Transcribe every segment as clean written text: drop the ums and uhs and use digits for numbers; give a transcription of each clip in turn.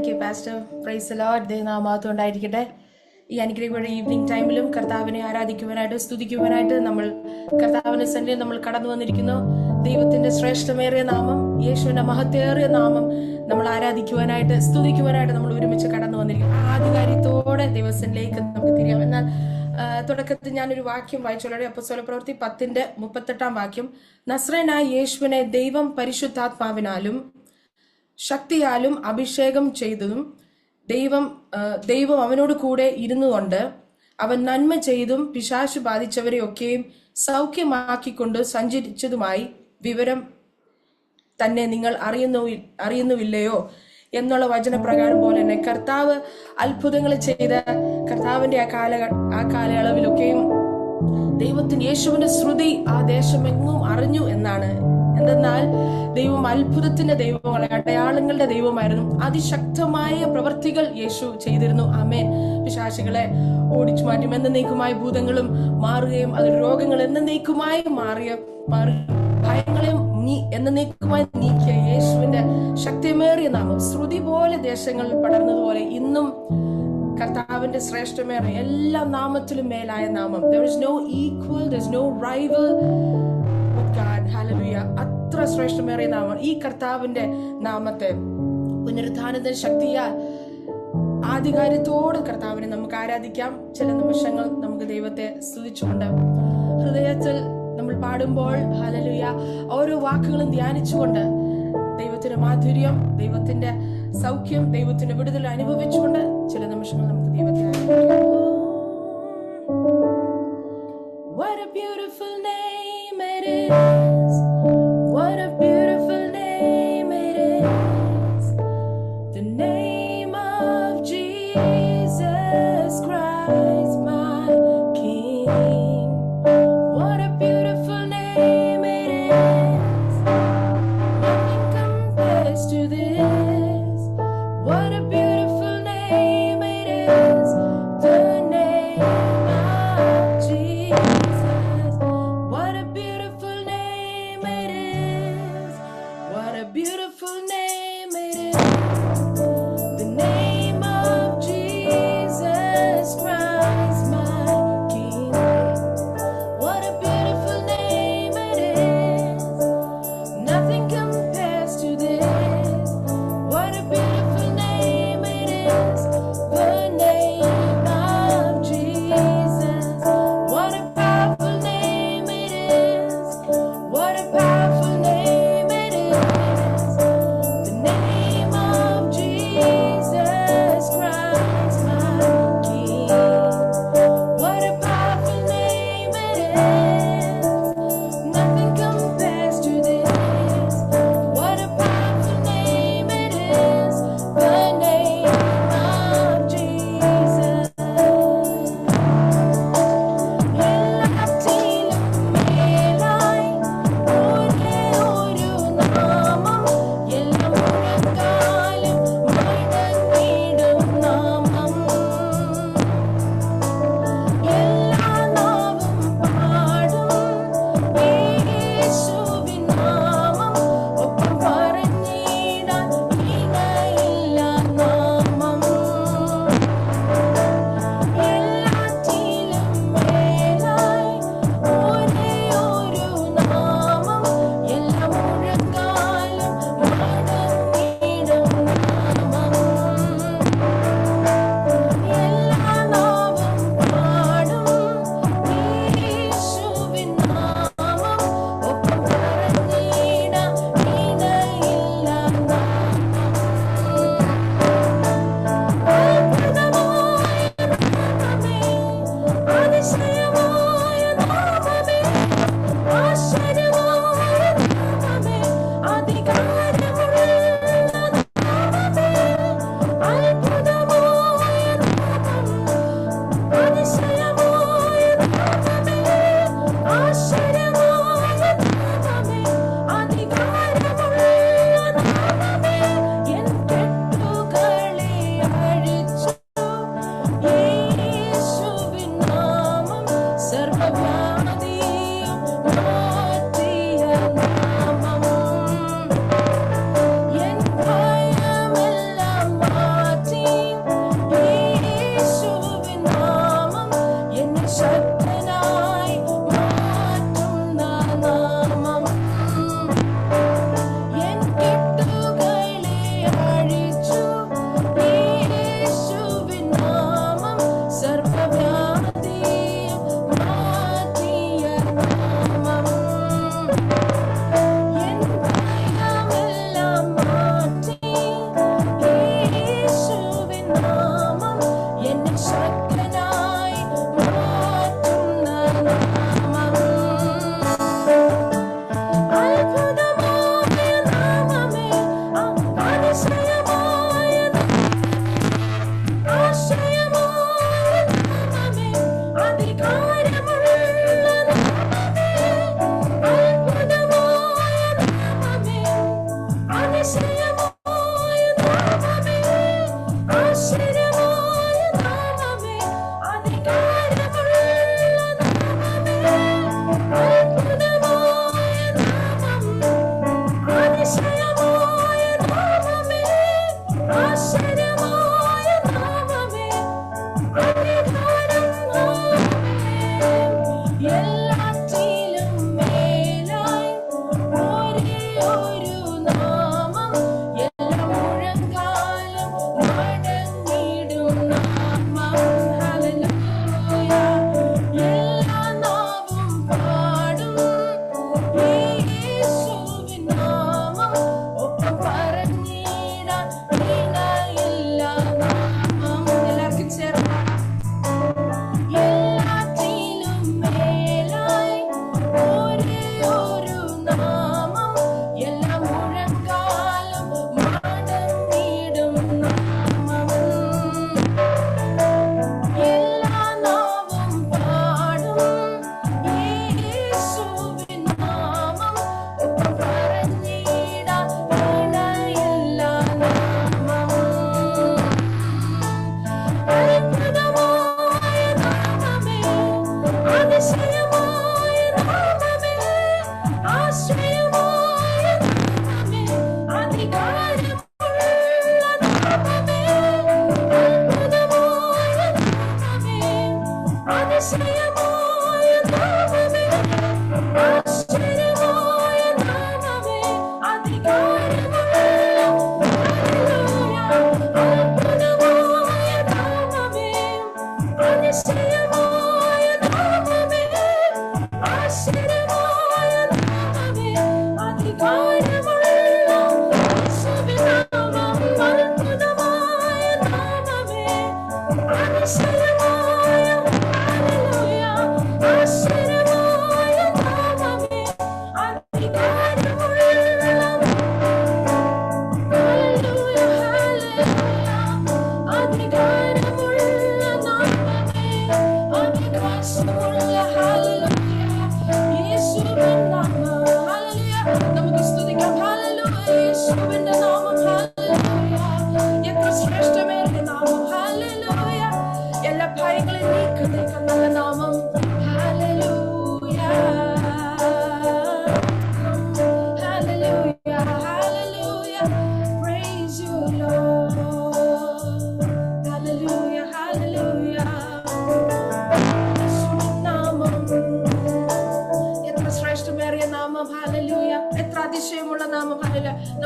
Thank you pastor. Praise lord. ദൈവനാമം ഉണ്ടായിരിക്കട്ടെ. ഈ അനുഗ്രഹിക്കപ്പെട്ട ഈവനിങ് ടൈമിലും കർത്താവിനെ ആരാധിക്കുവാനായിട്ട് സ്തുതിക്കുവാനായിട്ട് നമ്മൾ കർത്താവിന്റെ സന്നിധിയിൽ നമ്മൾ കടന്നു വന്നിരിക്കുന്നു. ദൈവത്തിന്റെ ശ്രേഷ്ഠമേറിയ നാമം, യേശുവിന്റെ മഹത്തേറിയ നാമം നമ്മൾ ആരാധിക്കുവാനായിട്ട് സ്തുതിക്കുവാനായിട്ട് നമ്മൾ ഒരുമിച്ച് കടന്നു വന്നിരിക്കുന്നു. ആധികാരികത്തോടെ ദൈവസന്നിധിയിലേക്ക് നമുക്ക് തിരിയാം. എന്നാൽ തുടക്കത്തിൽ ഞാനൊരു വാക്യം വായിച്ചോളെ. അപ്പോസ്തല പ്രവൃത്തി 10:38 നസ്രയനായ യേശുവിനെ ദൈവം പരിശുദ്ധാത്മാവിനാലും ശക്തിയാലും അഭിഷേകം ചെയ്തതും ദൈവം അവനോട് കൂടെ ഇരുന്നുകൊണ്ട് അവൻ നന്മ ചെയ്തും പിശാച് ബാധിച്ചവരെയൊക്കെയും സൗഖ്യമാക്കിക്കൊണ്ട് സഞ്ചരിച്ചതുമായി വിവരം തന്നെ നിങ്ങൾ അറിയുന്നുവില്ലയോ എന്നുള്ള വചനപ്രകാരം പോലെ തന്നെ കർത്താവ് അത്ഭുതങ്ങൾ ചെയ്ത കർത്താവിന്റെ ആ കാലയളവിലൊക്കെയും ദൈവത്തിന് യേശുവിന്റെ ശ്രുതി ആ ദേശമെങ്ങും അറിഞ്ഞു എന്നാണ്. എന്തെന്നാൽ ദൈവം അത്ഭുതത്തിന്റെ ദൈവങ്ങളെ, അടയാളങ്ങളുടെ ദൈവമായിരുന്നു. അതിശക്തമായ പ്രവർത്തികൾ യേശു ചെയ്തിരുന്നു. ആമേൻ. പിശാചുകളെ ഓടിച്ചു മാറ്റും, എന്നേക്കുമായി ഭൂതങ്ങളും മാറുകയും അത് രോഗങ്ങൾ എന്നേക്കുമായി മാറി ഭയങ്ങളെ എന്നേക്കുമായി നീക്കിയ യേശുവിന്റെ ശക്തിമേറിയ നാമം ശ്രുതി പോലെ ദേശങ്ങളിൽ പടർന്നതുപോലെ ഇന്നും കർത്താവിന്റെ ശ്രേഷ്ഠമേറിയ എല്ലാ നാമത്തിലും മേലായ നാമം. There is no equal, there is no rival with God. Hallelujah. അത്ര ശ്രേഷ്ഠമേറിയ നാമം ഈ കർത്താവിന്റെ നാമത്തെ പുനരുത്ഥാനത്തിന്റെ ശക്തിയാൽ ആധികാരികത്തോടെ കർത്താവിനെ നമുക്ക് ആരാധിക്കാം. ചില നിമിഷങ്ങൾ നമുക്ക് ദൈവത്തെ സ്തുതിച്ചുകൊണ്ട് ഹൃദയത്തിൽ നമ്മൾ പാടുമ്പോൾ ഹല്ലേലൂയ ഓരോ വാക്കുകളും ധ്യാനിച്ചുകൊണ്ട് ദൈവത്തിന്റെ മാധുര്യം, ദൈവത്തിന്റെ സൗഖ്യം, ദൈവത്തിന്റെ വിടുതൽ അനുഭവിച്ചുകൊണ്ട് ചില നിമിഷങ്ങൾ നമുക്ക് ദൈവത്തെ ആരാധിക്കാം. What a beautiful name it is. What a beautiful name it is. The name of Jesus Christ, my King. What a beautiful name it is. Nothing compares to this. What a beautiful name it is. The name of Jesus. What a beautiful name it is. What a beautiful name it is.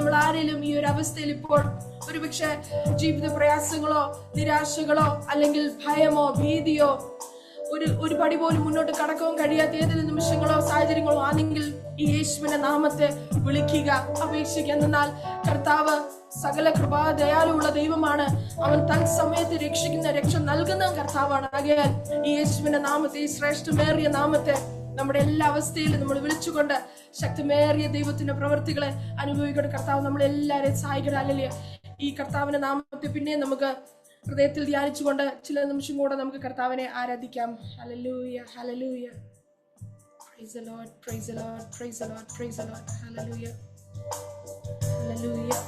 നമ്മൾ ആരെങ്കിലും ഈ ഒരു അവസ്ഥയിൽ ഇപ്പോൾ ഒരുപക്ഷെ ജീവിത പ്രയാസങ്ങളോ നിരാശകളോ അല്ലെങ്കിൽ ഭയമോ ഭീതിയോ ഒരു പടി പോലും മുന്നോട്ട് കടക്കാൻ കഴിയാത്ത ഏതെങ്കിലും നിമിഷങ്ങളോ സാഹചര്യങ്ങളോ ആണെങ്കിൽ ഈ യേശുവിന്റെ നാമത്തെ വിളിക്കുക, അപേക്ഷിക്കുക. എന്നാൽ കർത്താവ് സകല കൃപാ ദയാലുള്ള ദൈവമാണ്. അവൻ തത്സമയത്ത് രക്ഷ നൽകുന്ന കർത്താവാണ്. ആകയാൽ ഈ യേശുവിന്റെ നാമത്തെ, ഈ ശ്രേഷ്ഠമേറിയ നാമത്തെ നമ്മുടെ എല്ലാ അവസ്ഥയിലും നമ്മൾ വിളിച്ചുകൊണ്ട് ശക്തിമേറിയ ദൈവത്തിന്റെ പ്രവൃത്തികളെ അനുഭവിക്കുന്ന കർത്താവ് നമ്മളെല്ലാവരെയും സഹായിക്കണം. അല്ലെങ്കിൽ ഈ കർത്താവിന്റെ നാമത്തെ പിന്നെ നമുക്ക് ഹൃദയത്തിൽ ധ്യാനിച്ചുകൊണ്ട് ചില നിമിഷം കൂടെ നമുക്ക് കർത്താവിനെ ആരാധിക്കാം. Hallelujah, hallelujah. Praise the Lord, praise the Lord, praise the Lord, praise the Lord. Hallelujah, hallelujah.